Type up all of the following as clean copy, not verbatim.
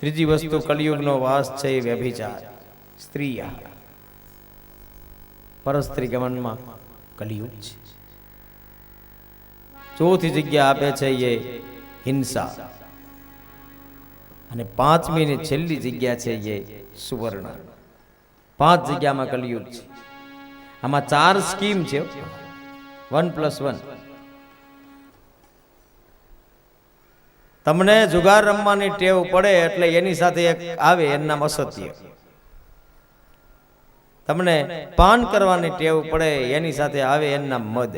ત્રીજી વસ્તુ કલિયુગનો વાસ છે એ વ્યભિચાર, સ્ત્રી પરસ્ત્રી ગમનમાં કલિયુગ છે. ચોથી જગ્યા આપે છે એ હિંસા, અને પાંચમી ને છેલ્લી જગ્યા છે એ સુવર્ણ. 5 જગ્યામાં કલિયુગ છે. આમાં 4 સ્કીમ છે, 1+1. તમને જુગાર રમવાની ટેવ પડે એટલે એની સાથે એક આવે એનું નામ અસત્ય. તમને પાન કરવાની ટેવ પડે એની સાથે આવે એનું નામ મદ.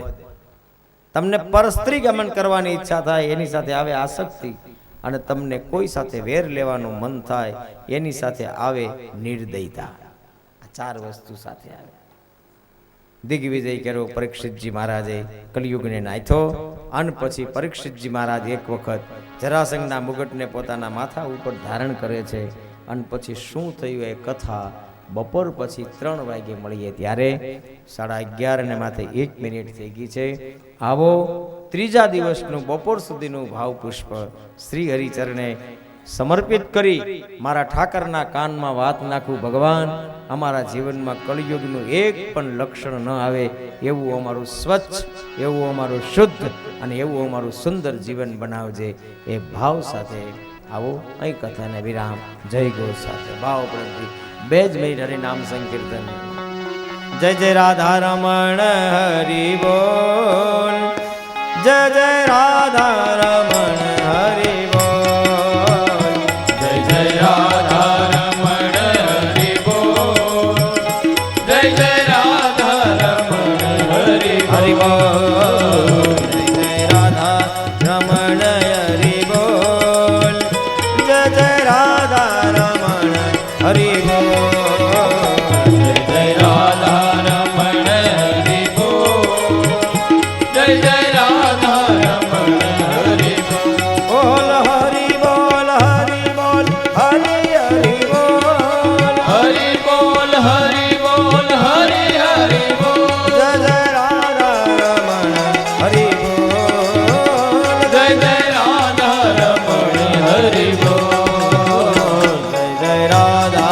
તમને પરસ્ત્રી ગમન કરવાની ઈચ્છા થાય એની સાથે આવે આસક્તિ, અને તમને કોઈ સાથે વેર લેવાનું મન થાય એની સાથે આવે નિર્દયતા. આ 4 વસ્તુ સાથે આવે. દિગ્વિજય કર્યો પરીક્ષિતજી મહારાજે, કલિયુગને નાથ્યો. અને પછી પરીક્ષિતજી મહારાજ એક વખત જરાસંઘના મુગટને પોતાના માથા ઉપર ધારણ કરે છે. અને પછી શું થયું એ કથા બપોર પછી 3 વાગે મળીએ ત્યારે 11:30 ને માથે 1 મિનિટ થઈ ગઈ છે. આવો ત્રીજા દિવસનું બપોર સુધીનું ભાવ પુષ્પ શ્રી હરિચરણે સમર્પિત કરી મારા ઠાકરના કાનમાં વાત નાખું, ભગવાન અમારા જીવનમાં કળિયુગનું એક પણ લક્ષણ ન આવે એવું અમારું સ્વચ્છ, એવું અમારું શુદ્ધ અને એવું અમારું સુંદર જીવન બનાવજે. એ ભાવ સાથે આવો અહીં કથાને વિરામ. જય ગો સાથે ભાવ પ્રતિ 2 જ મિનિટ હરિનામ સંકીર્તન. જય જય રાધા રમણ હરિ બોલ, જય જય રાધા રમણ હરિ બોલ, જય જય રાધા રમણ હરિ બોલ, જય જય રાધા રમણ હરિ હરિ બોલ, જય જય રાધા રમણ હરિ બોલ, જય જય રાધા રમણ હરિ બોલ, જય જય રાધા રમણ હરિ બોલ, જય જય રાધા રમણ હરિ બોલ, હરિ બોલ હરિ બોલ હરિ હરિ બોલ, હરિ બોલ હરિ બોલ હરિ હરિ બોલ, જય જય રાધા રમણ હરિ બોલ, જય જય રાધા રમણ હરિ બોલ, જય જય રાધા રમણ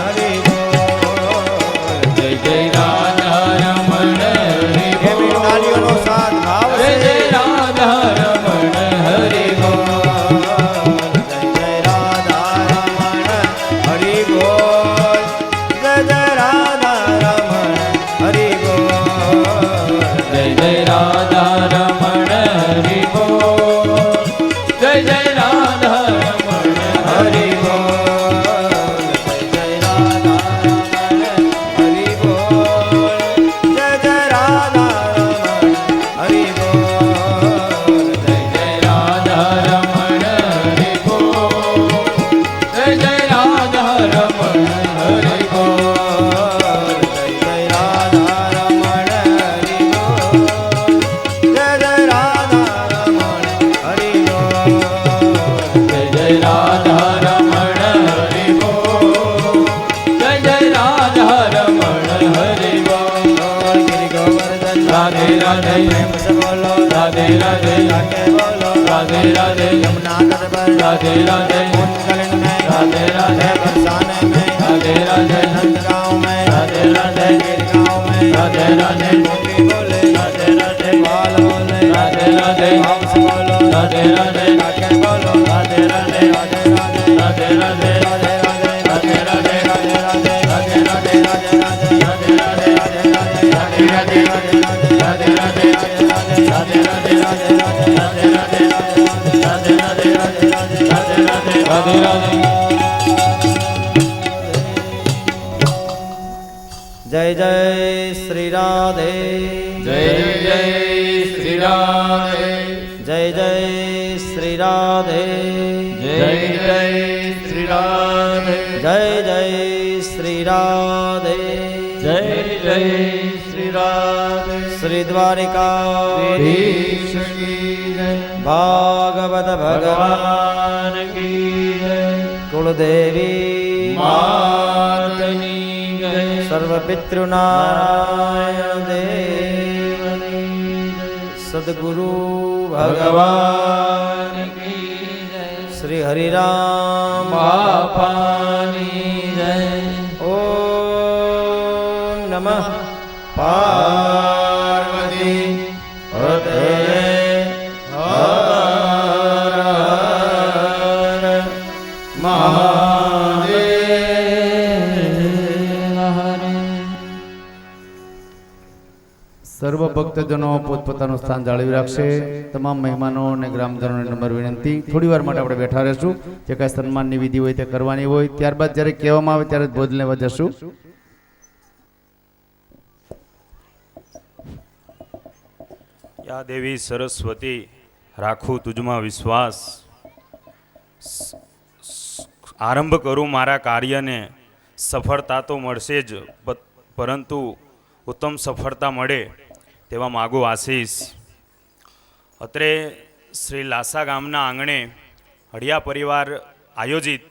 હરિ બોલ, જય જય રાધા રમણ હરિ બોલ, જય જય રાધા રમણ હરિ બોલ. તાળીઓનો સાથ ભાવ છે. જય જય રાધા રમણ હરિ બોલ, જય જય રાધા રમણ હરિ બોલ, જય જય રાધા રમણ હરિ બોલ, જય જય રાધા રમણ હરિ બોલ, જય જય રાધા રમણ હરિ બોલ, જય જય રાધા રમણ હરિ બોલ, જય જય રાધા રમણ હરિ બોલ, જય જય રાધા રમણ હરિ બોલ, જય જય રાધા રમણ હરિ બોલ, જય જય રાધા રમણ હરિ બોલ, જય જય રાધા રમણ હરિ બોલ, જય જય રાધા રમણ હરિ બોલ, જય જય રાધા રમણ હરિ બોલ. ગિરી ગોવર્ધન રાધે રાધે, પ્રેમ સે બોલો રાધે રાધે, જાકે બોલો રાધે રાધે, यमुना तट पर राधे राधे, कुंजलिन में राधे राधे, बरसाने में राधे राधे, नंदगांव में राधे राधे, गिरगांव में राधे राधे, गोपी बोले राधे राधे, बाल बोले राधे राधे, भाव से बोलो राधे राधे, जाके बोलो राधे राधे, राधे राधे, राधे राधे, राधे राधे, राधे राधे, राधे राधे, राधे राधे, राधे राधे, राधे राधे, राधे राधे, राधे राधे, राधे राधे, राधे राधे, राधे राधे, राधे राधे, राधे राधे, राधे राधे, राधे राधे, राधे राधे, राधे राधे. जय जय श्री राधे, जय जय श्री राधे, जय जय श्री राधे, जय जय श्री राधे, जय जय श्री राधे, जय जय श्री राधे. श्री द्वारिकाधीश की जय, भागवत भगवान की जय, कुलदेवी मातनी जय, सर्वपितृनारायण देव સદગુરુ ભગવાન ભગવાન કી જય શ્રી હરિરામ બાપાની જય ઓમ નમઃ પાર્વતી પતયે હર હર મહાદેવ. સર્વ ભક્તજનો પોતપોતાનું સ્થાન જાળવી રાખશે. તમામ મહેમાનો અને ગ્રામજનોને નમ્ર વિનંતી, થોડી વાર માટે આપણે બેઠા રહેશું. જે કાંઈ સન્માનની વિધિ હોય તે કરવાની હોય, ત્યારબાદ જ્યારે કહેવામાં આવે ત્યારે જ ભોજ લેવા જશું. યા દેવી સરસ્વતી, રાખું તુજમાં વિશ્વાસ. આરંભ કરું મારા કાર્યને, સફળતા તો મળશે જ, પરંતુ ઉત્તમ સફળતા મળે તેવા માગું આશીષ. અત્રે શ્રી લાસા ગામના આંગણે હળિયા પરિવાર આયોજિત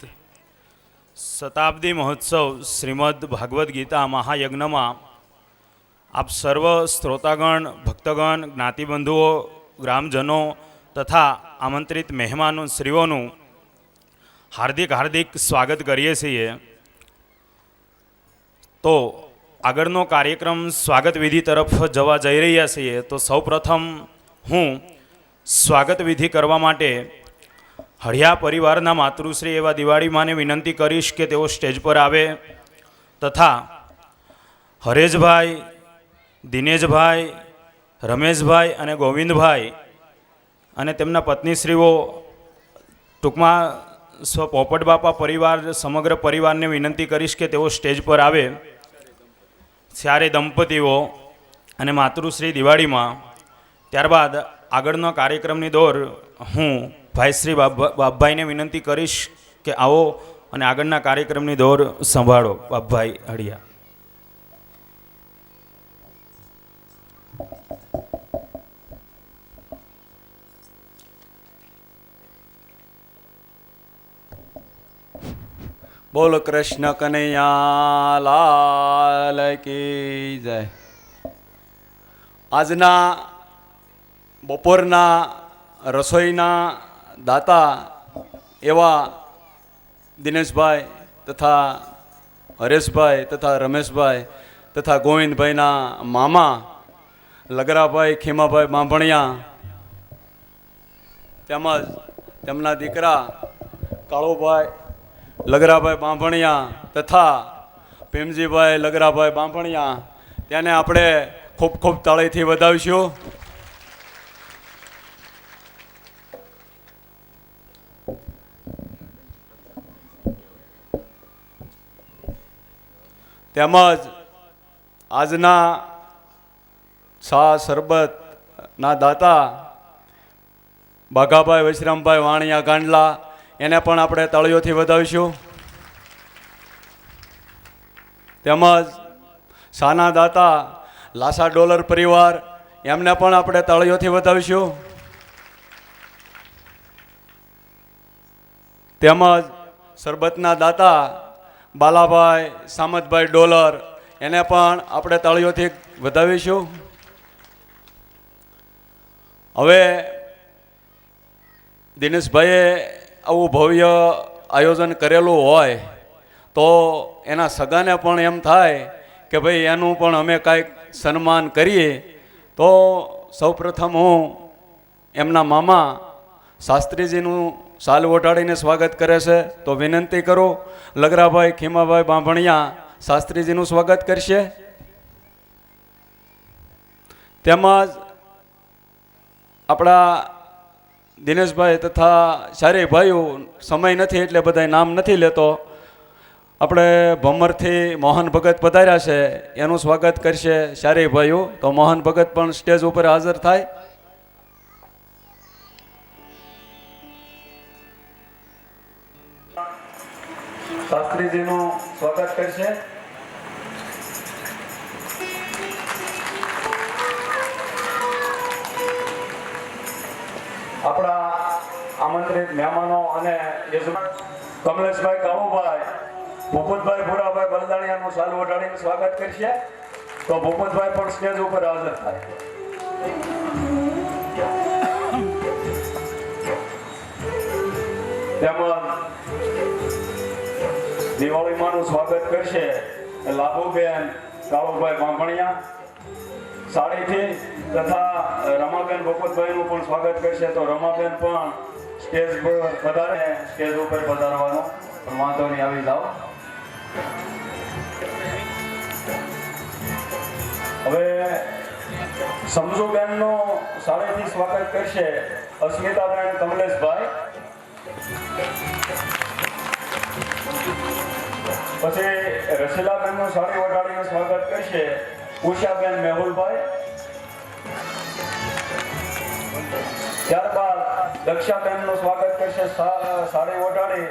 શતાબ્દી મહોત્સવ શ્રીમદ ભાગવદ્ ગીતા મહાયજ્ઞમાં આપ સર્વ શ્રોતાગણ, ભક્તગણ, જ્ઞાતિબંધુઓ, ગ્રામજનો તથા આમંત્રિત મહેમાનો શ્રીઓનું હાર્દિક હાર્દિક સ્વાગત કરીએ છીએ. તો આગળનો કાર્યક્રમ સ્વાગત વિધિ તરફ જવા જઈ રહ્યા છીએ. તો સૌપ્રથમ હું સ્વાગત વિધિ કરવા માટે હળિયા પરિવારના માતૃશ્રી એવા દિવાળીમાને વિનંતી કરીશ કે તેઓ સ્ટેજ પર આવે તથા હરેશભાઈ, દિનેશભાઈ, રમેશભાઈ અને ગોવિંદભાઈ અને તેમના પત્નીશ્રીઓ, ટૂંકમાં પોપટ બાપા પરિવાર, સમગ્ર પરિવારને વિનંતી કરીશ કે તેઓ સ્ટેજ પર આવે. ત્યારે દંપતીઓ અને માતૃશ્રી દિવાળીમાં, ત્યારબાદ આગળનો કાર્યક્રમની દોર હું ભાઈશ્રી બાપભાઈને વિનંતી કરીશ કે આવો અને આગળના કાર્યક્રમની દોર સંભાળો. બાપભાઈ હળિયા. બોલ કૃષ્ણ કનૈયા લાલ કી જય. આજના બપોરના રસોઈના દાતા એવા દિનેશભાઈ તથા હરેશભાઈ તથા રમેશભાઈ તથા ગોવિંદભાઈના મામા લગરાભાઈ ખીમાભાઈ બાંભણિયા, તેમજ તેમના દીકરા કાળુભાઈ લગરાભાઈ બાંભણિયા તથા ભીમજીભાઈ લગરાભાઈ બાંભણિયા, તેને આપણે ખૂબ ખૂબ તાળીથી વધાવીશું. તેમજ આજના છા શરબતના દાતા બાઘાભાઈ વિશ્રામભાઈ વાણિયા ગાંડલા, એને પણ આપણે તાળીઓથી વધાવીશું. તેમજ શાના દાતા લાસા ડોલર પરિવાર, એમને પણ આપણે તાળીઓથી વધાવીશું. તેમજ શરબતના દાતા બાલાભાઈ સામતભાઈ ડોલર, એને પણ આપણે તાળીઓથી વધાવીશું. હવે દિનેશભાઈએ આવું ભવ્ય આયોજન કરેલું હોય તો એના સગાને પણ એમ થાય કે ભાઈ એનું પણ અમે કાંઈક સન્માન કરીએ. તો સૌપ્રથમ હું એમના મામા શાસ્ત્રીજીનું શાલ ઓઢાડીને સ્વાગત કરે છે. તો વિનંતી કરું, લગરાભાઈ ખીમાભાઈ બાંભણિયા શાસ્ત્રીજીનું સ્વાગત કરશે. તેમજ આપણા દિનેશભાઈ તથા ચારેય ભાઈઓ, સમય નથી એટલે બધા નામ નથી લેતો, આપણે ભમરથી મોહન ભગત પધાર્યા છે, એનું સ્વાગત કરશે ચારેય ભાઈઓ. તો મોહન ભગત પણ સ્ટેજ ઉપર હાજર થાય. શાસ્ત્રીજીનું સ્વાગત કરશે. આપણા આમંત્રિત મહેમાનો અને કમલેશભાઈ કાળુભાઈ, ભૂપતભાઈ ભૂરાભાઈ બલદાણિયાનું સાલ ઓઢાડીને સ્વાગત કરશે. તો ભૂપતભાઈ પણ સ્ટેજ ઉપર હાજર થાય. તેમજ દિવાળીમાંનું સ્વાગત કરશે લાભુબેન કાળુભાઈ બાંભણિયા સાડીથી તથા રમાબેન ભોપતભાઈનું પણ સ્વાગત કરશે. તો રમાબેન પણ સ્ટેજ પર પધારે, સ્ટેજ ઉપર પધારવાનો વાંધો નહીં, આવી જાઓ. હવે સમજુબેનનું સાડીથી સ્વાગત કરશે અસ્મિતાબેન કમલેશભાઈ. પછી રસીલાબેનનું સાડી વટાડીને સ્વાગત કરશે ઉષાબેન મેહુલભાઈ. ત્યારબાદ દક્ષાબેનનું સ્વાગત કરશે સાડી વટાડી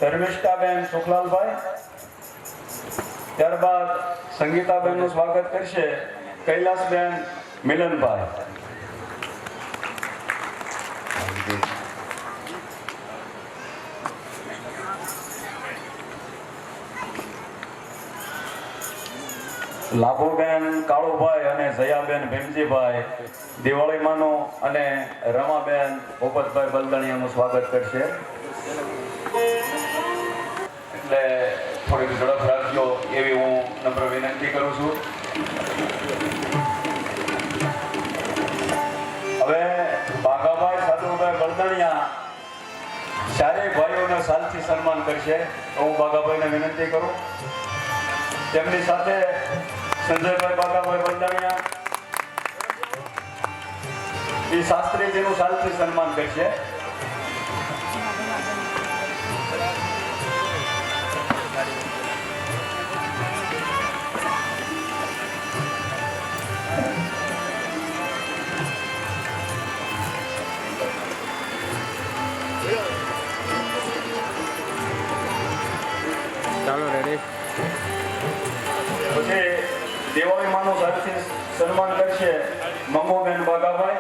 ધર્મિષ્ઠાબેન સુખલાલભાઈ. ત્યારબાદ સંગીતાબેનનું સ્વાગત કરશે કૈલાસબેન મિલનભાઈ. લાભુબેન કાળુભાઈ અને જયાબેન ભીમજીભાઈ દિવાળીમાંનું અને રમાબેન ભોપતભાઈ બલદણિયાનું સ્વાગત કરશે. એટલે થોડીક ઝડપ રાખજો એવી હું નમ્ર વિનંતી કરું છું. હવે બાઘાભાઈ સાધુભાઈ બલદણિયા ચારેય ભાઈઓને સાલથી સન્માન કરશે. તો હું બાઘાભાઈને વિનંતી કરું. તેમની સાથે સંજયભાઈ બાઘાભાઈ બલદણિયા એ શાસ્ત્રીજીનું સાલથી સન્માન કરશે. ચાલો રેડી. પછી દિવાળીમાંનું સાલથી સન્માન કરશે મમોબેન બાઘાભાઈ.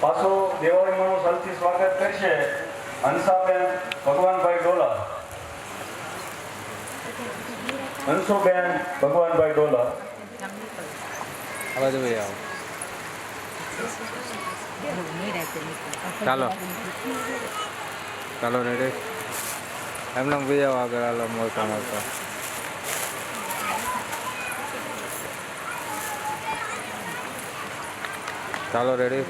પાછું દિવાળીમાંનું સાલથી સ્વાગત કરશે હંસાબેન ભગવાનભાઈ ડોલા. હંસુબેન ભગવાનભાઈ ડોલા. આ બાજુ ભાઈ આવો. ચાલો ચાલો રેડી. એમને ભાઈ આવો આગળ. હાલો મોટા મોટા. ચાલો રેડી.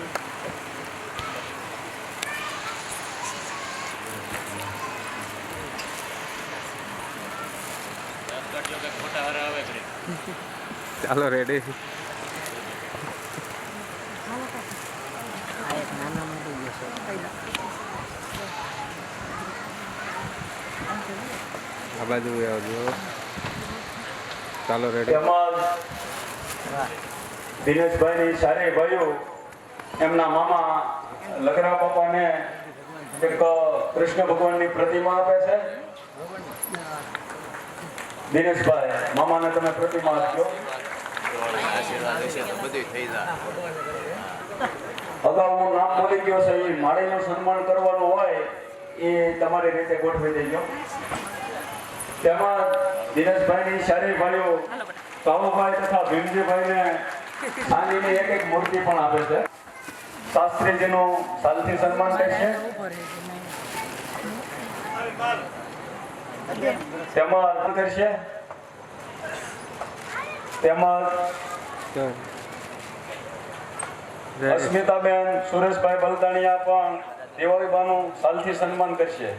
ચાલો રેડી. આ બાજુ આવજો. ચાલો રેડી. તેમજ દિનેશભાઈની ચારેય ભાઈઓ એમના મામા લગરા બાપાને એક કૃષ્ણ ભગવાનની પ્રતિમા આપે છે. દિનેશભાઈ મામાને તમે પ્રતિમા આપજો. અગાઉ હું નામ બોલી ગયો છે. એ માળીનું સન્માન કરવાનું હોય એ તમારી રીતે ગોઠવી દેજો. તેમાં દિનેશભાઈની ચારેય ભાઈઓ કાવુભાઈ તથા ભીમજીભાઈને ચાંદીની એક એક મૂર્તિ પણ આપે છે. શાસ્ત્રીજીનું સાલથી સન્માન કરશે. તેમાં કરશે. તેમજ અસ્મિતાબેન સુરેશભાઈ બલદાણિયા પણ દિવાળીબાનું સાલથી સન્માન કરશે.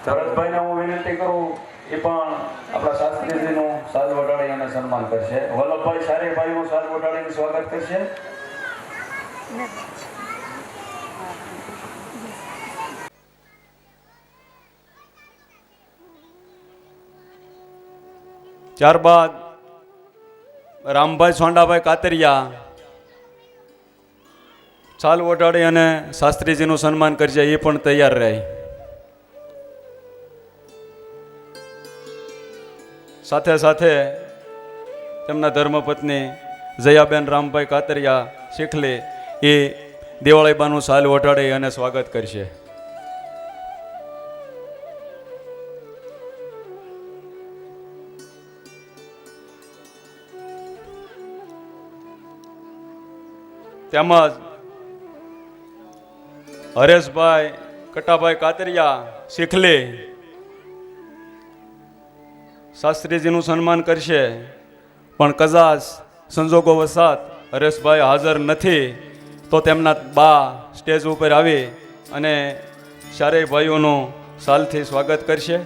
ભરતભાઈને હું વિનંતી કરું એ પણ આપણા શાસ્ત્રીજીનું સાલ વટાડી અને સન્માન કરશે. વલ્લભભાઈ ચારેયભાઈનું સાલ વટાડીને સ્વાગત કરશે. ત્યારબાદ રામભાઈ સોંડાભાઈ કાતરિયા સાલ વટાડી અને શાસ્ત્રીજીનું સન્માન કરશે. એ પણ તૈયાર રહે. સાથે સાથે તેમના ધર્મપત્ની જયાબેન રામભાઈ કાતરિયા શીખલે એ દિવાળીબાનું સાલ વટાડી અને સ્વાગત કરશે. તેમજ હરેશભાઈ કટાભાઈ કાતરિયા શીખલી શાસ્ત્રીજીનું સન્માન કરશે, પણ કદાચ સંજોગો વસાત હરેશભાઈ હાજર નથી તો તેમના બા સ્ટેજ ઉપર આવી અને ચારેય ભાઈઓનું સાલથી સ્વાગત કરશે.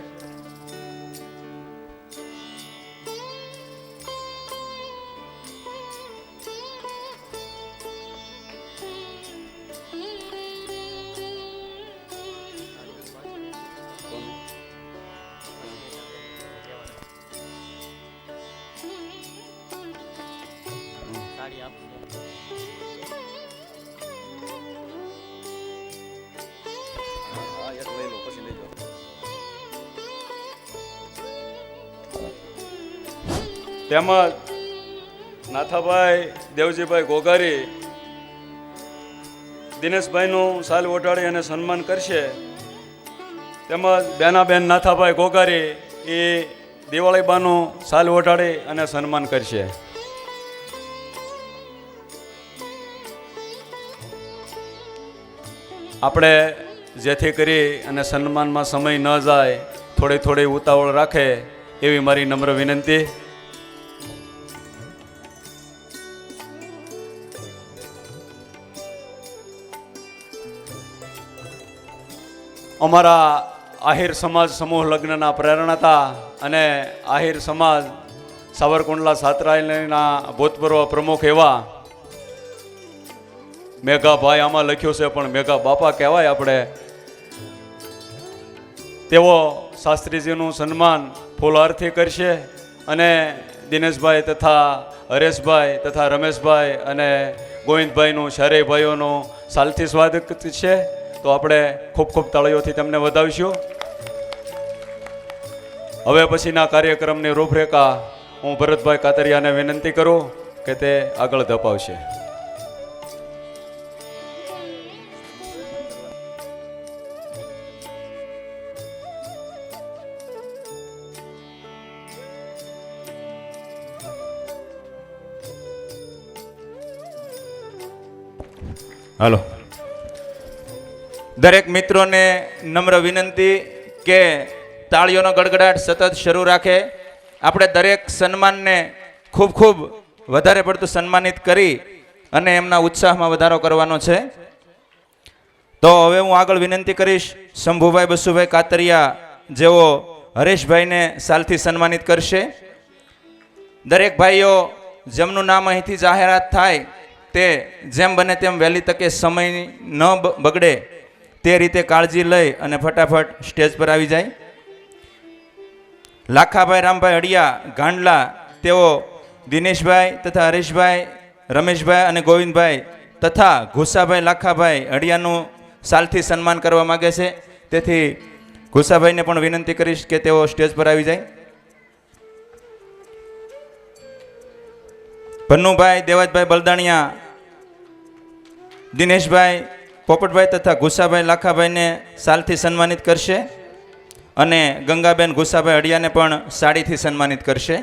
તેમજ નાથાભાઈ દેવજીભાઈ ગોગારી દિનેશભાઈનું સાલ ઓઢાડી અને સન્માન કરશે. તેમજ બેનાબેન નાથાભાઈ ગોગારી એ દિવાળીબાનું સાલ ઓઢાડી અને સન્માન કરશે. આપણે જેથી કરી અને સન્માનમાં સમય ન જાય, થોડી થોડી ઉતાવળ રાખે એવી મારી નમ્ર વિનંતી. અમારા આહિર સમાજ સમૂહ લગ્નના પ્રેરણાતા અને આહિર સમાજ સાવરકુંડલા છાત્રાલયના ભૂતપૂર્વ પ્રમુખ એવા મેઘાભાઈ, આમાં લખ્યું છે પણ મેઘા બાપા કહેવાય આપણે, તેઓ શાસ્ત્રીજીનું સન્માન ફૂલહારથી કરશે અને દિનેશભાઈ તથા હરેશભાઈ તથા રમેશભાઈ અને ગોવિંદભાઈનું ચારેય ભાઈઓનું સાલથી સ્વાગત છે. તો આપણે ખૂબ ખૂબ તાળીઓથી તેમને વધાવીશું. હવે પછીના કાર્યક્રમની રૂપરેખા હું ભરતભાઈ કાતરિયાને વિનંતી કરું કે તે આગળ ધપાવશે. હાલો, દરેક મિત્રોને નમ્ર વિનંતી કે તાળીઓનો ગડગડાટ સતત શરૂ રાખે. આપણે દરેક સન્માનને ખૂબ ખૂબ વધારે પડતું સન્માનિત કરી અને એમના ઉત્સાહમાં વધારો કરવાનો છે. તો હવે હું આગળ વિનંતી કરીશ શંભુભાઈ બસુભાઈ કાતરિયા, જેઓ હરેશભાઈને સાલથી સન્માનિત કરશે. દરેક ભાઈઓ જેમનું નામ અહીંથી જાહેરાત થાય તે જેમ બને તેમ વહેલી તકે સમય ન બગડે તે રીતે કાળજી લઈ અને ફટાફટ સ્ટેજ પર આવી જાય. લાખાભાઈ રામભાઈ હડિયા ગાંડલા, તેઓ દિનેશભાઈ તથા હરેશભાઈ, રમેશભાઈ અને ગોવિંદભાઈ તથા ઘુસાભાઈ લાખાભાઈ હડિયાનું સાલથી સન્માન કરવા માગે છે. તેથી ઘુસાભાઈને પણ વિનંતી કરીશ કે તેઓ સ્ટેજ પર આવી જાય. ભન્નુભાઈ દેવાજભાઈ બલદાણિયા, દિનેશભાઈ પોપટભાઈ તથા ઘુસાભાઈ લાખાભાઈને સાલથી સન્માનિત કરશે અને ગંગાબેન ઘુસાભાઈ હડિયાને પણ સાડીથી સન્માનિત કરશે.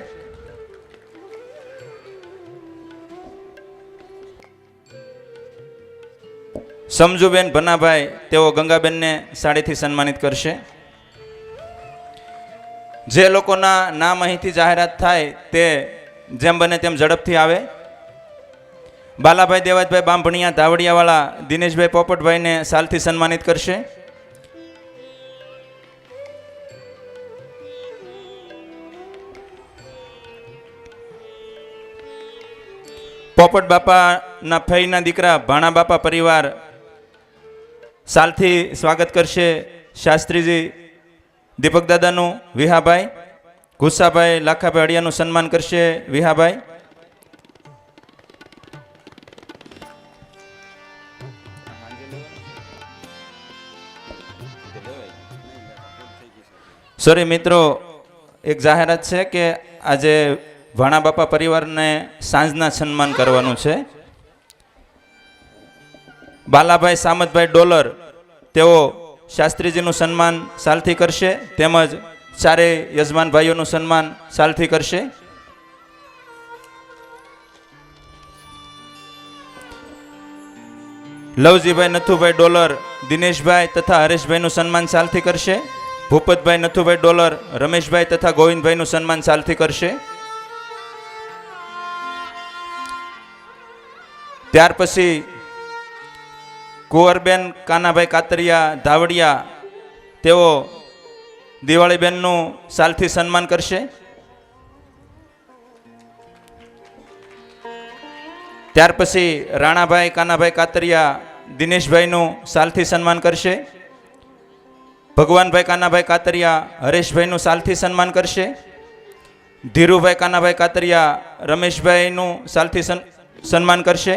સમજુબેન ભનાભાઈ, તેઓ ગંગાબેનને સાડીથી સન્માનિત કરશે. જે લોકોના નામ અહીંથી જાહેરાત થાય તે જેમ બને તેમ ઝડપથી આવે. બાલાભાઈ દેવાજભાઈ બાંભણિયા ધાવડિયાવાળા દિનેશભાઈ પોપટભાઈને સાલથી સન્માનિત કરશે. પોપટ બાપાના ફઈના દીકરા ભાણા બાપા પરિવાર સાલથી સ્વાગત કરશે શાસ્ત્રીજી દીપક દાદાનું. વિહાભાઈ ઘુસાભાઈ લાખાભાઈ હડિયાનું સન્માન કરશે વિહાભાઈ. સોરી મિત્રો, એક જાહેરાત છે કે આજે ભાણા બાપા પરિવારને સાંજના સન્માન કરવાનું છે. બાલાભાઈ સામતભાઈ ડોલર, તેઓ શાસ્ત્રીજીનું સન્માન સાલથી કરશે તેમજ ચારેય યજમાન ભાઈઓનું સન્માન સાલથી કરશે. લવજીભાઈ નથુભાઈ ડોલર દિનેશભાઈ તથા હરેશભાઈનું સન્માન સાલથી કરશે. ભૂપતભાઈ નથુભાઈ ડોલર રમેશભાઈ તથા ગોવિંદભાઈનું સન્માન સાલથી કરશે. ત્યાર પછી કુંવરબેન કાનાભાઈ કાતરિયા ધાવડિયા તેઓ દિવાળીબેનનું સાલથી સન્માન કરશે. ત્યાર પછી રાણાભાઈ કાનાભાઈ કાતરિયા દિનેશભાઈનું સાલથી સન્માન કરશે. ભગવાનભાઈ કાનાભાઈ કાતરિયા હરેશભાઈનું સાલથી સન્માન કરશે. ધીરુભાઈ કાનાભાઈ કાતરિયા રમેશભાઈનું સાલથી સન્માન કરશે.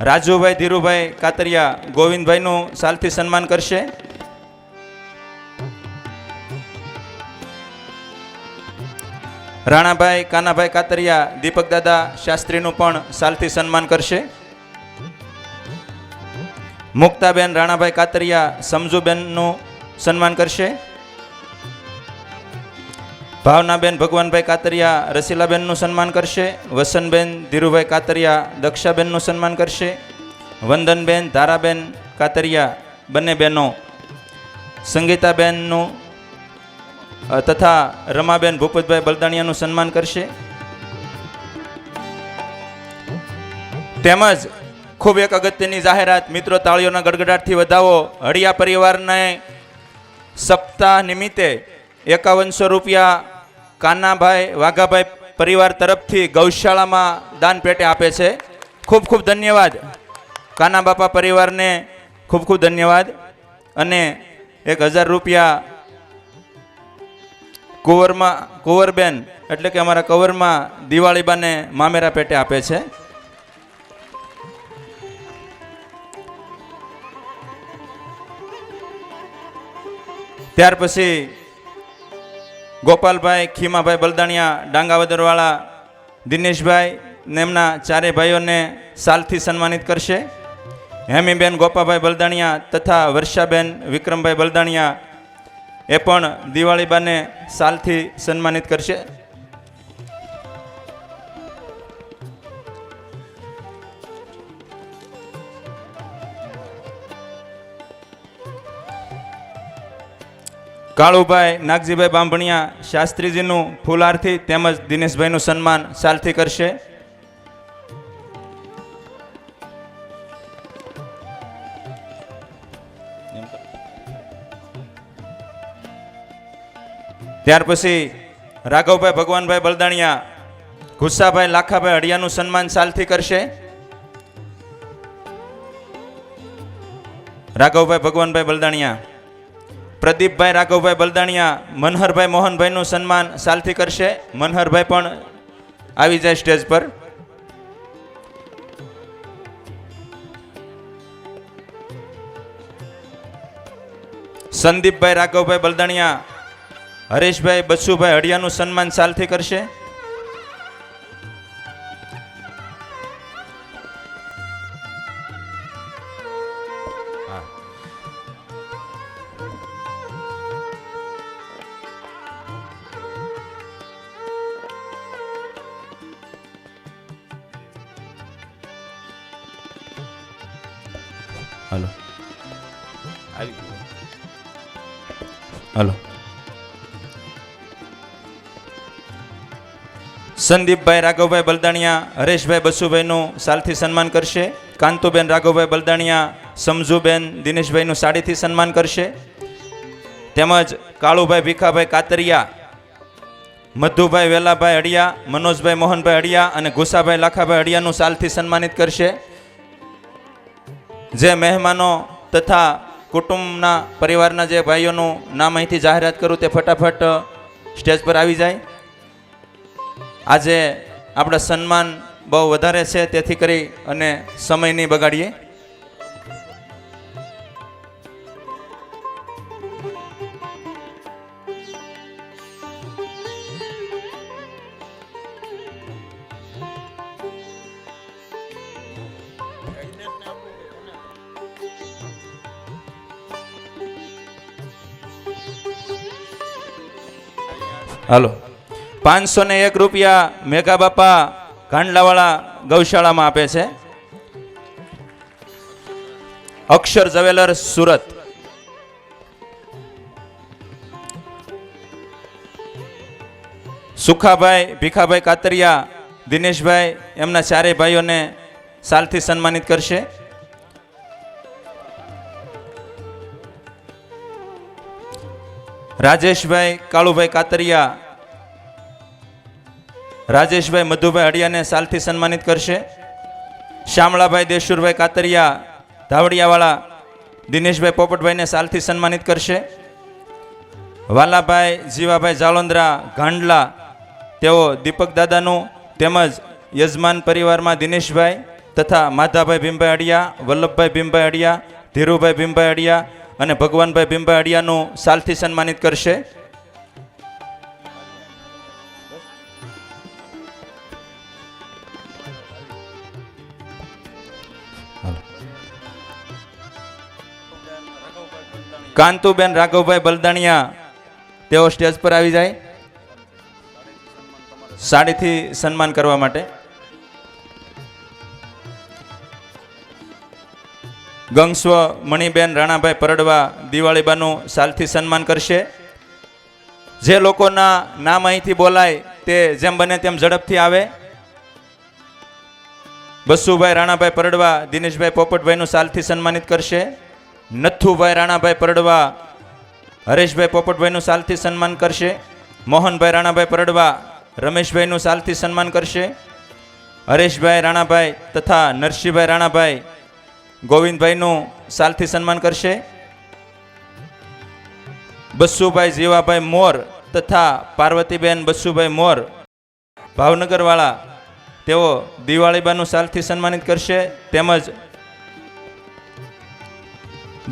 રાજુભાઈ ધીરુભાઈ કાતરિયા ગોવિંદભાઈનું સાલથી સન્માન કરશે. રાણાભાઈ કાનાભાઈ કાતરિયા દીપક દાદા શાસ્ત્રીનું પણ સાલથી સન્માન કરશે. મુક્તાબેન રાણાભાઈ કાતરિયા સમજુબેનનું સન્માન કરશે. ભાવનાબેન ભગવાનભાઈ કાતરિયા રસીલાબેનનું સન્માન કરશે. વસનબેન ધીરુભાઈ કાતરિયા દક્ષાબેનનું સન્માન કરશે. વંદનબેન ધારાબેન કાતરિયા બંને બહેનો સંગીતાબેનનું તથા રમાબેન ભૂપતભાઈ બલદાણિયાનું સન્માન કરશે. તેમજ ખૂબ એક અગત્યની જાહેરાત, મિત્રો તાળીઓના ગડગડાટથી વધાવો. હળિયા પરિવારને સપ્તાહ નિમિત્તે 5100 રૂપિયા કાનાભાઈ વાઘાભાઈ પરિવાર તરફથી ગૌશાળામાં દાન પેટે આપે છે. ખૂબ ખૂબ ધન્યવાદ કાના બાપા પરિવારને, ખૂબ ખૂબ ધન્યવાદ. અને 1000 રૂપિયા કુંવરબેન એટલે કે અમારા કવરમાં દિવાળીબાને મામેરા પેટે આપે છે. ત્યાર પછી ગોપાલભાઈ ખીમાભાઈ બલદાણિયા ડાંગાવદરવાળા દિનેશભાઈ ને એમના ચારે ભાઈઓને સાલથી સન્માનિત કરશે. હેમીબેન ગોપાભાઈ બલદાણિયા તથા વર્ષાબેન વિક્રમભાઈ બલદાણિયા એ પણ દિવાળીબાને સાલથી સન્માનિત કરશે. કાળુભાઈ નાગજીભાઈ બાંભણિયા શાસ્ત્રીજીનું ફૂલહારથી તેમજ દિનેશભાઈનું સન્માન સાલથી કરશે. ત્યાર પછી રાઘવભાઈ ભગવાનભાઈ બલદાણિયા ગુસ્સાભાઈ લાખાભાઈ હડિયાનું સન્માન સાલથી કરશે. રાઘવભાઈ ભગવાનભાઈ બલદાણિયા પ્રદીપભાઈ રાઘવભાઈ બલદાણિયા મનહરભાઈ મોહનભાઈનું સન્માન સાલથી કરશે. મનહરભાઈ પણ આવી જાય સ્ટેજ પર. સંદીપભાઈ રાઘવભાઈ બલદાણિયા હરેશભાઈ બસુભાઈ હડિયાનું સન્માન સાલથી કરશે. હલો હલો સંદીપભાઈ રાઘવભાઈ બલદાણિયા હરેશભાઈ બસુભાઈનું સાલથી સન્માન કરશે. કાંતુબેન રાઘવભાઈ બલદાણિયા સમજુબેન દિનેશભાઈનું સાડીથી સન્માન કરશે. તેમજ કાળુભાઈ ભીખાભાઈ કાતરિયા મધુભાઈ વેલાભાઈ હડિયા મનોજભાઈ મોહનભાઈ હડિયા અને ગુસાભાઈ લાખાભાઈ હડિયાનું સાલથી સન્માનિત કરશે. જે મહેમાનો તથા કુટુંબના પરિવારના જે ભાઈઓનું નામ અહીંથી જાહેરાત કરું તે ફટાફટ સ્ટેજ પર આવી જાય. આજે આપણા સન્માન બહુ વધારે છે, તેથી કરી અને સમય નહીં બગાડીએ. હાલો 501 રૂપિયા મેઘા બાપા ગાંડલાવાળા ગૌશાળામાં આપે છે. અક્ષર જવેલર સુરત. સુખાભાઈ ભીખાભાઈ કાતરિયા દિનેશભાઈ એમના ચારેય ભાઈઓને સાલથી સન્માનિત કરશે. રાજેશભાઈ કાળુભાઈ કાતરિયા રાજેશભાઈ મધુભાઈ હડિયાને સાલથી સન્માનિત કરશે. શામળાભાઈ દેશુરભાઈ કાતરિયા ધાવડિયાવાળા દિનેશભાઈ પોપટભાઈને સાલથી સન્માનિત કરશે. વાલાભાઈ જીવાભાઈ જાલોંદ્રા ગાંડલા તેઓ દીપક દાદાનું તેમજ યજમાન પરિવારમાં દિનેશભાઈ તથા માધાભાઈ ભીમભાઈ અડિયા, વલ્લભભાઈ ભીમભાઈ અડિયા, ધીરુભાઈ ભીમભાઈ અડિયા અને ભગવાનભાઈ ભીમભાઈ અડિયાનું સાલથી સન્માનિત કરશે. કાંતુબેન રાઘવભાઈ બલદાણિયા તેઓ સ્ટેજ પર આવી જાય સાડીથી સન્માન કરવા માટે. ગંગસ્વ મણિબેન રાણાભાઈ પરડવા દિવાળીબાનું સાલથી સન્માન કરશે. જે લોકોના નામ અહીંથી બોલાય તે જેમ બને તેમ ઝડપથી આવે. બસુભાઈ રાણાભાઈ પરડવા દિનેશભાઈ પોપટભાઈનું સાલથી સન્માનિત કરશે. નથુભાઈ રાણાભાઈ પરડવા હરેશભાઈ પોપટભાઈનું સાલથી સન્માન કરશે. મોહનભાઈ રાણાભાઈ પરડવા રમેશભાઈનું સાલથી સન્માન કરશે. હરેશભાઈ રાણાભાઈ તથા નરસિંહભાઈ રાણાભાઈ ગોવિંદભાઈનું સાલથી સન્માન કરશે. બસુભાઈ જીવાભાઈ મોર તથા પાર્વતીબેન બસુભાઈ મોર ભાવનગરવાળા તેઓ દિવાળીબાનું સાલથી સન્માનિત કરશે. તેમજ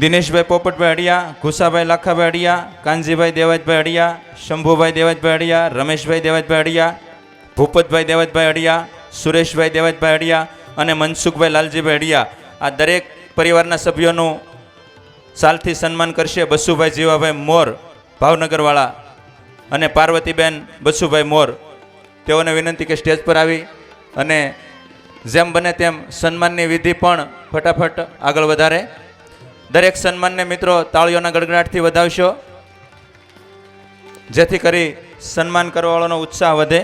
દિનેશભાઈ પોપટભાઈ અડિયા, ઘુસાભાઈ લાખાભાઈ અડિયા, કાનજીભાઈ દેવાજભાઈ અડિયા, શંભુભાઈ દેવાજભાઈ અડિયા, રમેશભાઈ દેવાજભાઈ અડિયા, ભૂપતભાઈ દેવાજભાઈ અડિયા, સુરેશભાઈ દેવાજભાઈ અડિયા અને મનસુખભાઈ લાલજીભાઈ અડિયા આ દરેક પરિવારના સભ્યોનું સાલથી સન્માન કરશે. બસુભાઈ જીવાભાઈ મોર ભાવનગરવાળા અને પાર્વતીબેન બસુભાઈ મોર તેઓને વિનંતી કે સ્ટેજ પર આવી અને જેમ બને તેમ સન્માનની વિધિ પણ ફટાફટ આગળ વધારે. દરેક સન્માનને મિત્રો તાળીઓના ગડગડાટથી વધાવશો જેથી કરી સન્માન કરવાવાળાનો ઉત્સાહ વધે.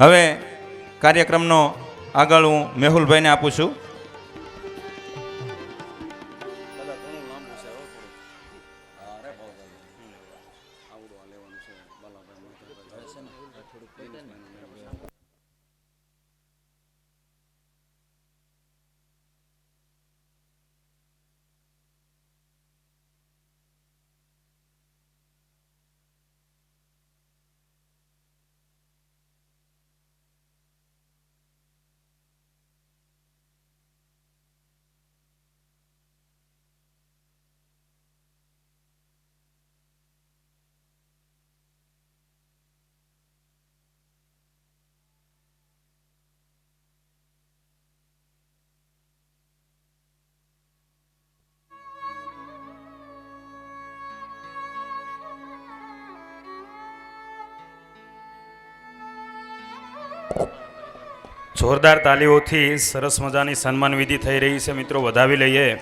હવે કાર્યક્રમનો આગળ હું મેહુલભાઈને આપું છું. જોરદાર તાલીઓથી સરસ મજાની સન્માન વિધિ થઈ રહી છે. મિત્રો વધાવી લઈએ.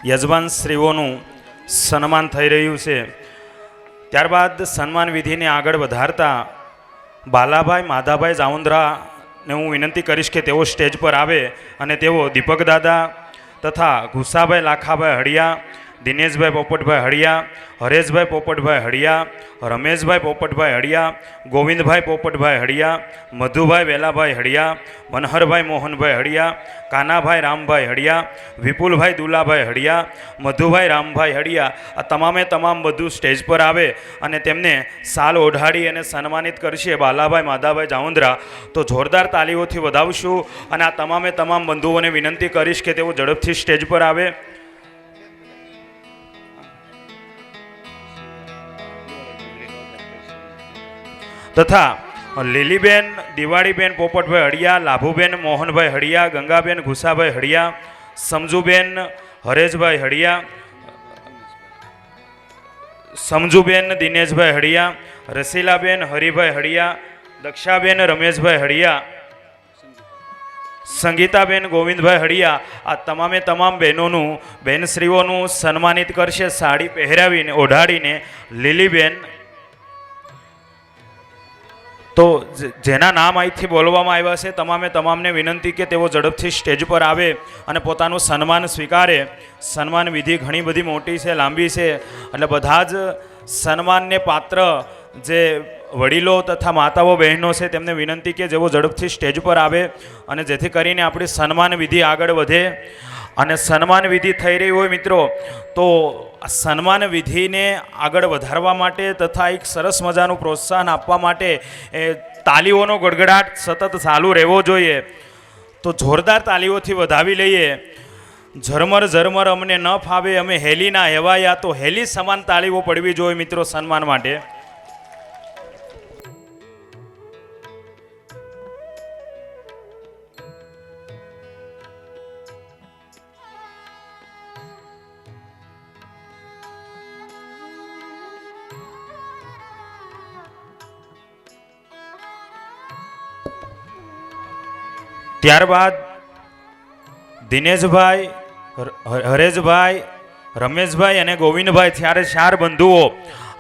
યજમાન શ્રીઓનું સન્માન થઈ રહ્યું છે. ત્યારબાદ સન્માન વિધિને આગળ વધારતા બાલાભાઈ માધાભાઈ જાઉંદ્રાને હું વિનંતી કરીશ કે તેઓ સ્ટેજ પર આવે અને તેઓ દીપક દાદા તથા ઘુસાભાઈ લાખાભાઈ હડિયા, દિનેશભાઈ પોપટભાઈ હડિયા, હરેશભાઈ પોપટભાઈ હડિયા, રમેશભાઈ પોપટભાઈ હડિયા, ગોવિંદભાઈ પોપટભાઈ હડિયા, મધુભાઈ વેલાભાઈ હડિયા, મનહરભાઈ મોહનભાઈ હડિયા, કાનાભાઈ રામભાઈ હડિયા, વિપુલભાઈ દુલાભાઈ હડિયા, મધુભાઈ રામભાઈ હડિયા આ તમામે તમામ બધું સ્ટેજ પર આવે અને તેમને સાલ ઓઢાડી અને સન્માનિત કરશે બાલાભાઈ માધાભાઈ જાઉંદ્રા. તો જોરદાર તાલીઓથી વધાવશું અને આ તમામે તમામ બંધુઓને વિનંતી કરીશ કે તેઓ ઝડપથી સ્ટેજ પર આવે. તથા લીલીબેન દિવાળીબેન પોપટભાઈ હડિયા, લાભુબેન મોહનભાઈ હડિયા, ગંગાબેન ઘુસાભાઈ હડિયા, સમજુબેન હરેશભાઈ હડિયા, સમજુબેન દિનેશભાઈ હડિયા, રસીલાબેન હરિભાઈ હડિયા, દક્ષાબેન રમેશભાઈ હડિયા, સંગીતાબેન ગોવિંદભાઈ હળિયા આ તમામે તમામ બહેનોનું બહેનશ્રીઓનું સન્માનિત કરશે સાડી પહેરાવીને ઓઢાડીને લીલીબેન. તો જેના નામ અહીંથી બોલવામાં આવ્યા છે તમામે તમામને વિનંતી કે તેઓ ઝડપથી સ્ટેજ પર આવે અને પોતાનું સન્માન સ્વીકારે. સન્માન વિધિ ઘણી બધી મોટી છે, લાંબી છે, એટલે બધા જ સન્માનને પાત્ર જે વડીલો તથા માતાઓ બહેનો છે તેમને વિનંતી કે જેઓ ઝડપથી સ્ટેજ પર આવે અને જેથી કરીને આપણી સન્માન વિધિ આગળ વધે. અને સન્માન વિધિ થઈ રહી હોય મિત્રો, તો આ સન્માન વિધિને આગળ વધારવા માટે તથા એક સરસ મજાનું પ્રોત્સાહન આપવા માટે એ તાલીઓનો ગડગડાટ સતત ચાલુ રહેવો જોઈએ. તો જોરદાર તાલીઓથી વધાવી લઈએ. ઝરમર ઝરમર અમને ન ફાવે અમે હેલીના હેવાયા, તો હેલી સમાન તાળીઓ પડવી જોઈએ મિત્રો સન્માન માટે. ત્યારબાદ દિનેશભાઈ, હરેશભાઈ, રમેશભાઈ અને ગોવિંદભાઈ ત્યારે 4 બંધુઓ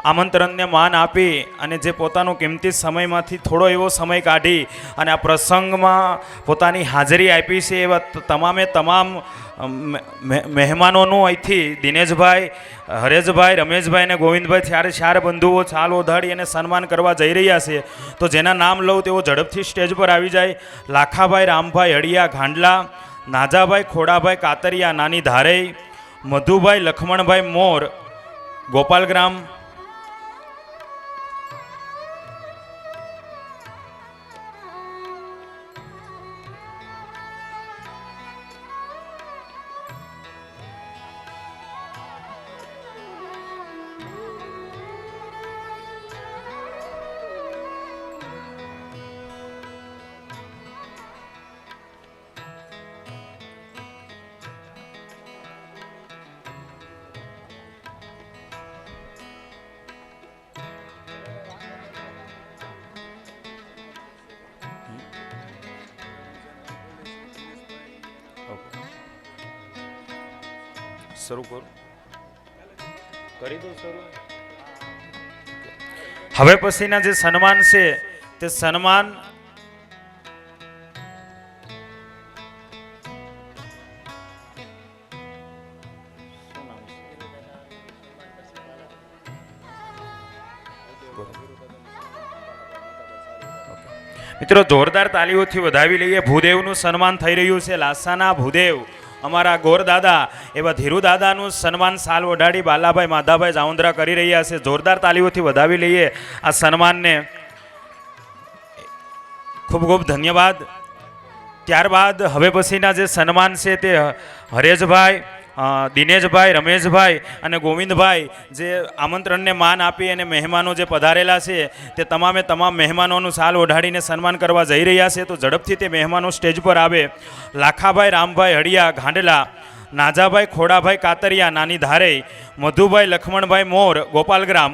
આમંત્રણને માન આપી અને જે પોતાનો કિંમતી સમયમાંથી થોડો એવો સમય કાઢી અને આ પ્રસંગમાં પોતાની હાજરી આપી છે એવા તમામે તમામ મહેમાનોનું અહીંથી દિનેશભાઈ, હરેશભાઈ, રમેશભાઈ અને ગોવિંદભાઈ ત્યારે 4 બંધુઓ છાલ ઓઢાડી અને સન્માન કરવા જઈ રહ્યા છે. તો જેના નામ લઉં તેઓ ઝડપથી સ્ટેજ પર આવી જાય. લાખાભાઈ રામભાઈ હળિયા ઘાંડલા, નાજાભાઈ ખોડાભાઈ કાતરિયા નાની ધારેઈ, મધુભાઈ લખમણભાઈ મોર ગોપાલગ્રામ, શરૂ કરું કરી દો શરૂ. હવે પછીના જે સન્માન છે તે સન્માન મિત્રો જોરદાર તાલીઓથી વધાવી લઈએ. ભૂદેવનું સન્માન થઈ રહ્યું છે. લાસાના ભૂદેવ અમારા ગોર દાદા એવા ધીરુ દાદાનું સન્માન સાલ ઓઢાડી બાલાભાઈ માધાભાઈ જાઉંદ્રા કરી રહ્યા છે. જોરદાર તાલીઓથી વધાવી લઈએ આ સન્માનને. ખૂબ ખૂબ ધન્યવાદ. ત્યારબાદ હવે પછીના જે સન્માન છે તે હરેશભાઈ, દિનેશભાઈ, રમેશભાઈ અને ગોવિંદભાઈ જે આમંત્રણને માન આપી અને મહેમાનો જે પધારેલા છે તે તમામે તમામ મહેમાનોનું સાલ ઓઢાડીને સન્માન કરવા જઈ રહ્યા છે. તો ઝડપથી તે મહેમાનો સ્ટેજ પર આવે. લાખાભાઈ રામભાઈ હળિયા ઘાંડલા, નાજાભાઈ ખોડાભાઈ કાતરિયા નાની ધારેઈ, મધુભાઈ લખમણભાઈ મોર ગોપાલગ્રામ,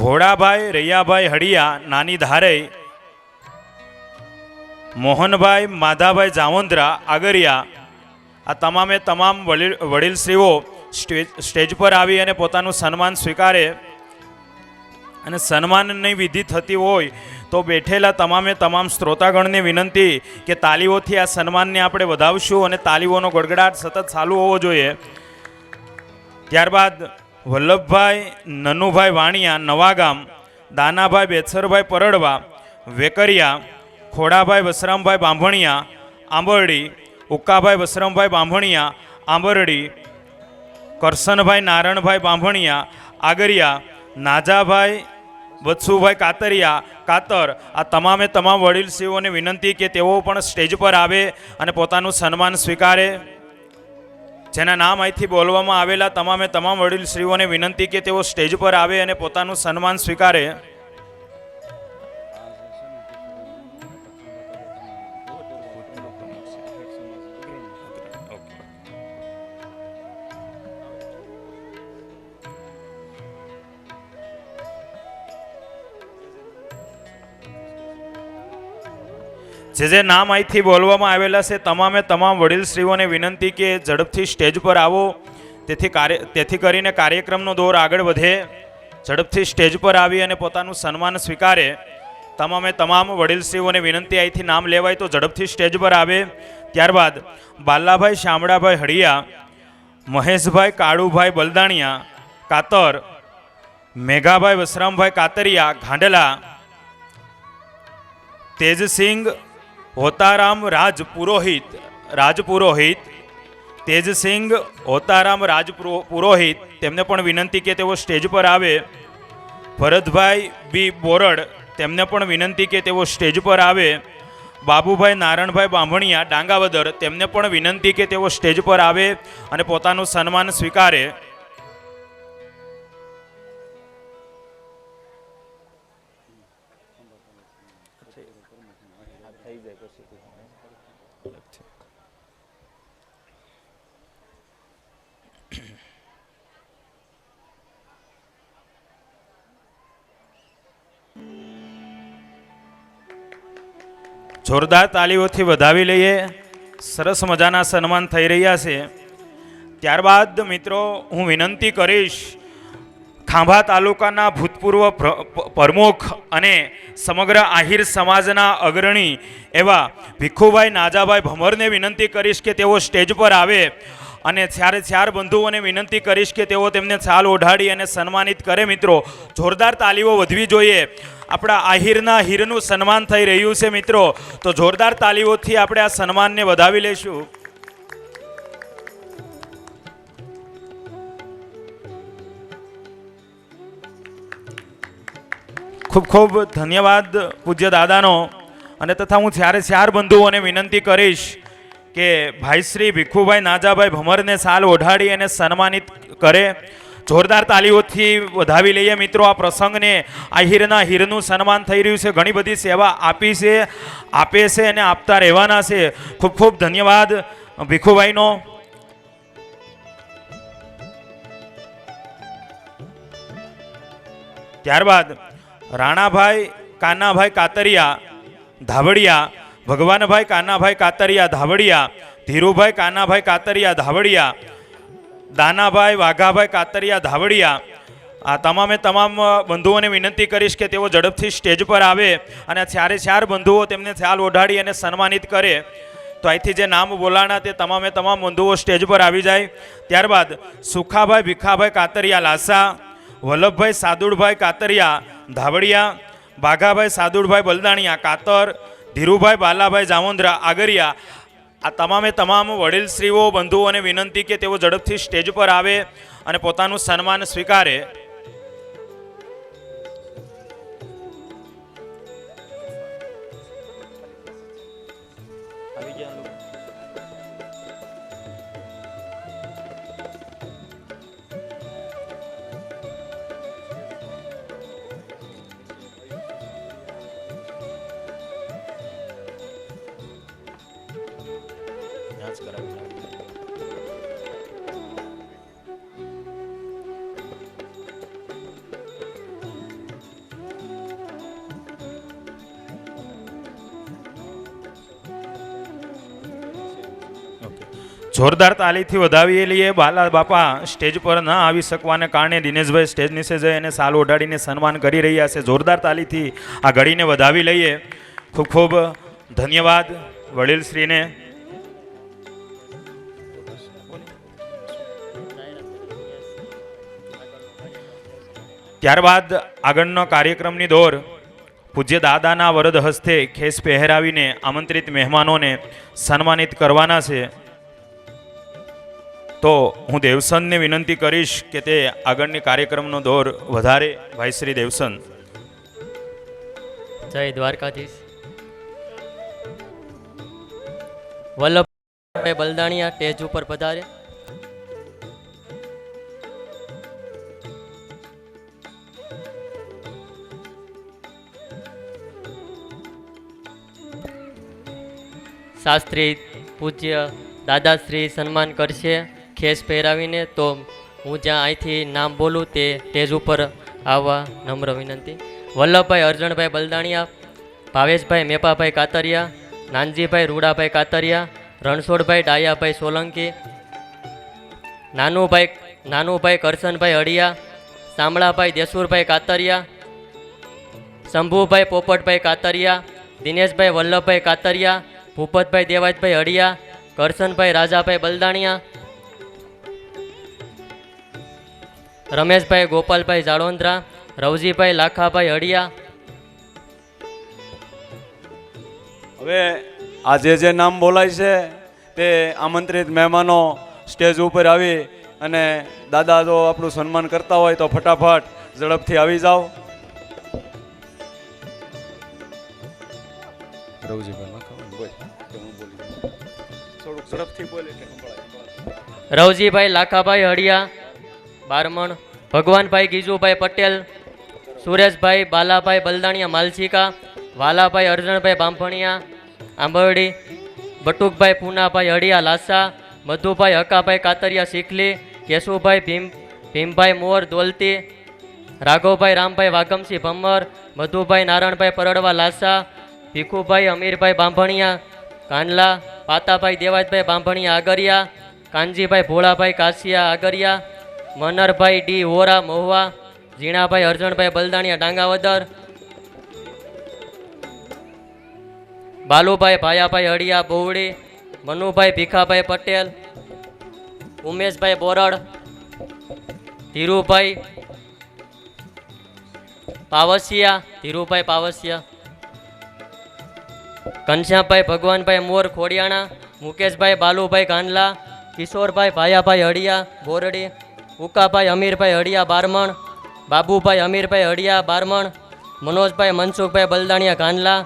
ભોળાભાઈ રૈયાભાઈ હળિયા નાની ધારેઈ, મોહનભાઈ માધાભાઈ જાવંદ્રા આગરિયા, આ તમામે તમામ વડીલશ્રીઓ સ્ટેજ પર આવી અને પોતાનું સન્માન સ્વીકારે. અને સન્માનની વિધિ થતી હોય તો બેઠેલા તમામે તમામ શ્રોતાગણને વિનંતી કે તાલીઓથી આ સન્માનને આપણે વધાવશું અને તાલીઓનો ગડગડાટ સતત ચાલુ હોવો જોઈએ. ત્યારબાદ વલ્લભભાઈ નનુભાઈ વાણિયા નવાગામ, દાનાભાઈ બેસરભાઈ પરડવા વેકરિયા, ખોડાભાઈ વસરામભાઈ બાંભણિયા આંબરડી, ઉક્કાભાઈ વસરામભાઈ બાંભણિયા આંબરડી, કરસનભાઈ નારણભાઈ બાંભણિયા આગરિયા, નાજાભાઈ વત્સુભાઈ કાતરિયા કાતર, આ તમામે તમામ વડીલશ્રીઓને વિનંતી કે તેઓ પણ સ્ટેજ પર આવે અને પોતાનું સન્માન સ્વીકારે. જેના નામ અહીંથી બોલવામાં આવેલા તમામે તમામ વડીલશ્રીઓને વિનંતી કે તેઓ સ્ટેજ પર આવે અને પોતાનું સન્માન સ્વીકારે. જે નામ અહીંથી બોલવામાં આવેલા છે તમામે તમામ વડીલશ્રીઓને વિનંતી કે ઝડપથી સ્ટેજ પર આવો, તેથી કરીને કાર્યક્રમનો દોર આગળ વધે. ઝડપથી સ્ટેજ પર આવી અને પોતાનું સન્માન સ્વીકારે. તમામે તમામ વડીલશ્રીઓને વિનંતી અહીંથી નામ લેવાય તો ઝડપથી સ્ટેજ પર આવે. ત્યારબાદ બાલાભાઈ શામળાભાઈ હળિયા, મહેશભાઈ કાળુભાઈ બલદાણિયા કાતર, મેઘાભાઈ વસરામભાઈ કાતરિયા ઘાંડલા, તેજસિંહ હોતારામ રાજપુરોહિત, તેજસિંહ હોતારામ રાજપુરોહિત, તેમને પણ વિનંતી કે તેઓ સ્ટેજ પર આવે. ભરતભાઈ બી બોરડ, તેમને પણ વિનંતી કે તેઓ સ્ટેજ પર આવે. બાબુભાઈ નારણભાઈ બાંભણિયા ડાંગાવદર, તેમને પણ વિનંતી કે તેઓ સ્ટેજ પર આવે અને પોતાનું સન્માન સ્વીકારે. જોરદાર તાલીઓથી વધાવી લઈએ. સરસ મજાના સન્માન થઈ રહ્યા છે. ત્યારબાદ મિત્રો હું વિનંતી કરીશ ખાંભા તાલુકાના ભૂતપૂર્વ પ્રમુખ અને સમગ્ર આહિર સમાજના અગ્રણી એવા ભીખુભાઈ નાજાભાઈ ભમરને વિનંતી કરીશ કે તેઓ સ્ટેજ પર આવે અને ચાર બંધુઓને વિનંતી કરીશ કે તેઓ તેમને છાલ ઓઢાડી અને સન્માનિત કરે. મિત્રો જોરદાર તાલીઓ વધવી જોઈએ. આપણા આહિરના હીરનું સન્માન થઈ રહ્યું છે મિત્રો, તો જોરદાર તાલીઓથી આપણે આ સન્માનને વધાવી લઈશું. ખૂબ ખૂબ ધન્યવાદ પૂજ્ય દાદાનો. અને તથા હું ચાર બંધુઓને વિનંતી કરીશ કે ભાઈ શ્રી ભીખુભાઈ નાજાભાઈ ભમરને સાલ ઓઢાડી અને સન્માનિત કરે. જોરદાર તાલીઓથી વધાવી લઈએ મિત્રો આ પ્રસંગને. આહિરના હીરનું સન્માન થઈ રહ્યું છે. ઘણી બધી સેવા આપી છે, આપે છે અને આપતા રહેવાના છે. ખૂબ ખૂબ ધન્યવાદ ભીખુભાઈનો. ત્યારબાદ રાણાભાઈ કાનાભાઈ કાતરિયા ધાવડિયા, ભગવાનભાઈ કાનાભાઈ કાતરિયા ધાવડિયા, ધીરુભાઈ કાનાભાઈ કાતરિયા ધાવડિયા, દાનાભાઈ વાઘાભાઈ કાતરિયા ધાવડિયા. આ તમામે તમામ બંધુઓને વિનંતી કરીશ કે તેઓ ઝડપથી સ્ટેજ પર આવે અને ચાર બંધુઓ તેમને છાલ ઓઢાડી અને સન્માનિત કરે. તો અહીંથી જે નામ બોલાણા તે તમામે તમામ બંધુઓ સ્ટેજ પર આવી જાય. ત્યારબાદ સુખાભાઈ ભીખાભાઈ કાતરિયા લાસા, વલ્લભભાઈ સાદુડભાઈ કાતરિયા ધાવડિયા, બાઘાભાઈ સાદુડભાઈ બલદાણિયા કાતર, ધીરુભાઈ બાલાભાઈ જામોંદ્રા આગરિયા. આ તમામે તમામ વડીલશ્રીઓ બંધુઓને વિનંતી કે તેઓ ઝડપથી સ્ટેજ પર આવે અને પોતાનું સન્માન સ્વીકારે. જોરદાર તાલીથી વધાવી લઈએ. બાલા બાપા સ્ટેજ પર ન આવી શકવાને કારણે દિનેશભાઈ સ્ટેજ નીચે જઈ અને સાલ ઓઢાડીને સન્માન કરી રહ્યા છે. જોરદાર તાલીથી આ ઘડીને વધાવી લઈએ. ખૂબ ખૂબ ધન્યવાદ વડીલશ્રીને. ત્યારબાદ આગળનો કાર્યક્રમની દોર પૂજ્ય દાદાના વરદ હસ્તે ખેસ પહેરાવીને આમંત્રિત મહેમાનોને સન્માનિત કરવાના છે. તો હું દેવસનને વિનંતી કરીશ કે તે આગળની કાર્યક્રમનો દોર વધારે. ભાઈ શ્રી દેવસન. જય દ્વારકાધીશ. વલ્લભભાઈ બલદાણિયા સ્ટેજ ઉપર પધારે. શાસ્ત્રી પૂજ્ય દાદાશ્રી સન્માન કરશે ખેસ પહેરાવીને. તો હું જ્યાં અહીંથી નામ બોલું તે સ્ટેજ ઉપર આવવા નમ્ર વિનંતી. વલ્લભભાઈ અરજણભાઈ બલદાણિયા, ભાવેશભાઈ મેપાભાઈ કાતરિયા, નાનજીભાઈ રૂડાભાઈ કાતરિયા, રણછોડભાઈ ડાયાભાઈ સોલંકી, નાનુભાઈ કરશનભાઈ હળિયા, શામળાભાઈ દેસુરભાઈ કાતરિયા, શંભુભાઈ પોપટભાઈ કાતરિયા, દિનેશભાઈ વલ્લભભાઈ કાતરિયા, ભૂપતભાઈ દેવાજભાઈ હળિયા, કરશનભાઈ રાજાભાઈ બલદાણિયા, રમેશભાઈ ગોપાલભાઈ જાળોંદ્રા, રવજીભાઈ લાખાભાઈ હળિયા. હવે આ જે નામ બોલાય છે તે આમંત્રિત મહેમાનો સ્ટેજ ઉપર આવી અને દાદા જો આપણું સન્માન કરતા હોય તો ફટાફટ ઝડપથી આવી જાઓ. રવજીભાઈ લાખાભાઈ હળિયા, બારમણ, ભગવાનભાઈ ગીજુભાઈ પટેલ, સુરેશભાઈ બાલાભાઈ બલદાણિયા માલશીકા, વાલાભાઈ અર્જણભાઈ બાંભણિયા આંબરડી, બટુકભાઈ પૂનાભાઈ હળિયા લાસા, મધુભાઈ હકાભાઈ કાતરિયા શીખલી, કેશુભાઈ ભીમભાઈ મોર દોલતી, રાઘવભાઈ રામભાઈ વાગમસિંહ ભમ્મર, મધુભાઈ નારણભાઈ પરડવા લાસા, ભીખુભાઈ અમીરભાઈ બાંભણિયા કાંડલા, પાતાભાઈ દેવાજભાઈ બાંભણિયા આગરિયા, કાનજીભાઈ ભોળાભાઈ કાસિયા આગરિયા, મનરભાઈ ડી વોરા મહુવા, ઝીણાભાઈ અર્જણભાઈ બલદાણિયા ડાંગાવદર, બાલુભાઈ ભાયાભાઈ હળિયા બોવડી, મનુભાઈ ભીખાભાઈ પટેલ, ઉમેશભાઈ બોરડ, ધીરુભાઈ પાવસિયા, ઘનશ્યામભાઈ ભગવાનભાઈ મોર ખોડિયાણા, મુકેશભાઈ બાલુભાઈ ગાંડલા, કિશોરભાઈ ભાયાભાઈ હળિયા બોરડી, ઉકાભાઈ અમીરભાઈ હળિયા બારમણ, બાબુભાઈ અમીરભાઈ હળિયા બારમણ, મનોજભાઈ મનસુખભાઈ બલદાણિયા ગાંડલા,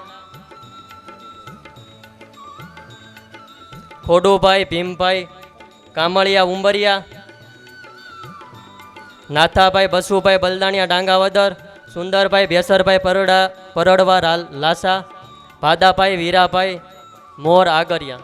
ખોડુભાઈ ભીમભાઈ કામળિયા ઉંબરિયા, નાથાભાઈ બસુભાઈ બલદાણિયા ડાંગાવદર, સુંદરભાઈ બેસરભાઈ પરડવા લાસા, ભાદાભાઈ વીરાભાઈ મોર આગરિયા.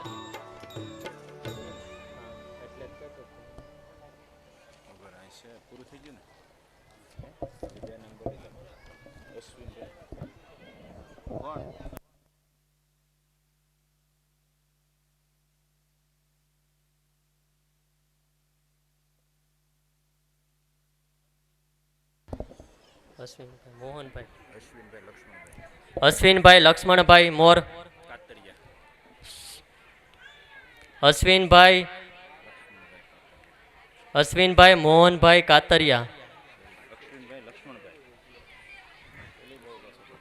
અશ્વિનભાઈ લક્ષ્મણભાઈ મોર, અશ્વિનભાઈ મોહનભાઈ કાતરિયા,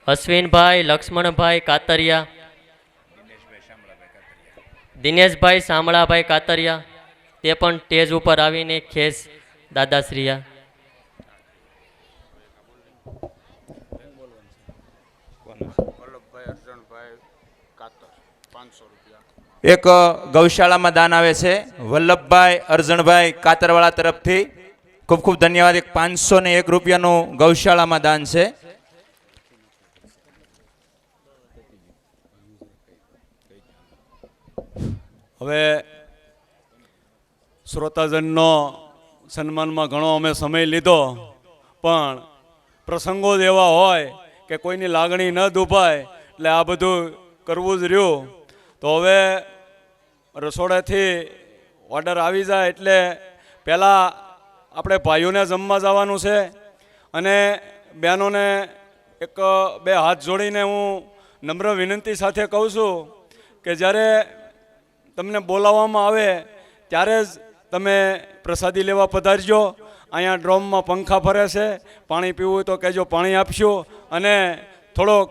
અશ્વિનભાઈ લક્ષ્મણભાઈ કાતરિયા, દિનેશભાઈ શામળાભાઈ કાતરિયા, તે પણ સ્ટેજ ઉપર આવીને ખેસ દાદાશ્રીયા. એક ગૌશાળામાં દાન આવે છે વલ્લભભાઈ અર્જણભાઈ કાતરવાળા તરફથી. ખૂબ ખૂબ ધન્યવાદ. એક 501 રૂપિયાનું ગૌશાળામાં દાન છે. હવે શ્રોતાજનનો સન્માનમાં ઘણો અમે સમય લીધો, પણ પ્રસંગો જ એવા હોય કે કોઈની લાગણી ન દુભાય એટલે આ બધું કરવું જ રહ્યું. તો હવે રસોડાથી ઓર્ડર આવી જાય એટલે પહેલાં આપણે ભાઈઓને જમવા જવાનું છે અને બહેનોને એક બે હાથ જોડીને હું નમ્ર વિનંતી સાથે કહું છું કે જ્યારે તમને બોલાવવામાં આવે ત્યારે જ તમે પ્રસાદી લેવા પધારજો. અહીંયા ડ્રોમમાં પંખા ફરે છે, પાણી પીવું હોય તો કહેજો, પાણી આપશું. અને થોડોક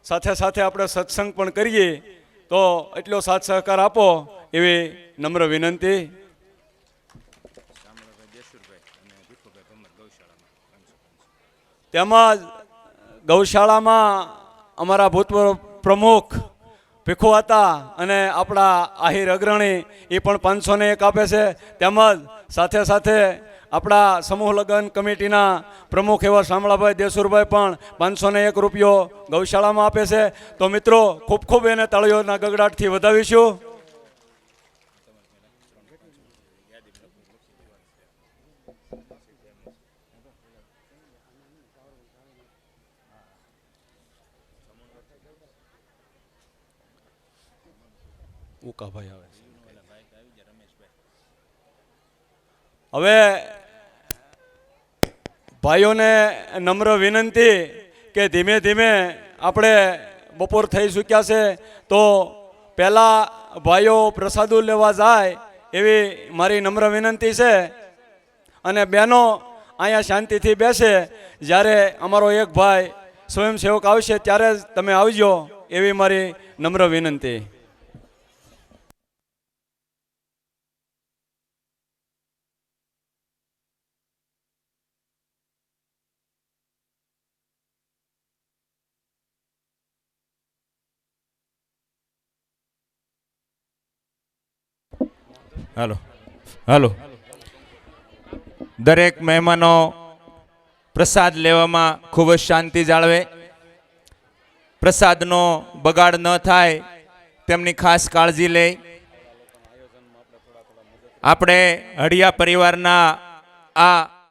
સાથે સાથે આપણે સત્સંગ પણ કરીએ તો એટલો સાથ સહકાર આપો એવી નમ્ર વિનંતી. તેમજ ગૌશાળામાં અમારા ભૂતપૂર્વ પ્રમુખ ભીખુ હતા અને આપણા આહિર અગ્રણી એ પણ 501 આપે છે. તેમજ સાથે સાથે આપણા સમૂહ લગ્ન કમિટીના પ્રમુખ એવા શામળાભાઈ દેસુરભાઈ પણ 501 રૂપિયો ગૌશાળામાં આપે છે. તો મિત્રો ખૂબ ખૂબ એને તાળીઓના ગગડાટથી વધાવીશું. ઉકાભાઈ આવે છે. હવે ભાઈઓને નમ્ર વિનંતી કે ધીમે ધીમે આપણે બપોર થઈ ચૂક્યા છે, તો પહેલાં ભાઈઓ પ્રસાદો લેવા જાય એવી મારી નમ્ર વિનંતી છે. અને બહેનો અહીંયા શાંતિથી બેસે, જ્યારે અમારો એક ભાઈ સ્વયંસેવક આવશે ત્યારે જ તમે આવજો એવી મારી નમ્ર વિનંતી. હાલો હાલો દરેક મહેમાનો પ્રસાદ લેવામાં ખૂબ જ શાંતિ જાળવે, પ્રસાદનો બગાડ ન થાય તેમની ખાસ કાળજી લે. આપણે હળિયા પરિવારના આ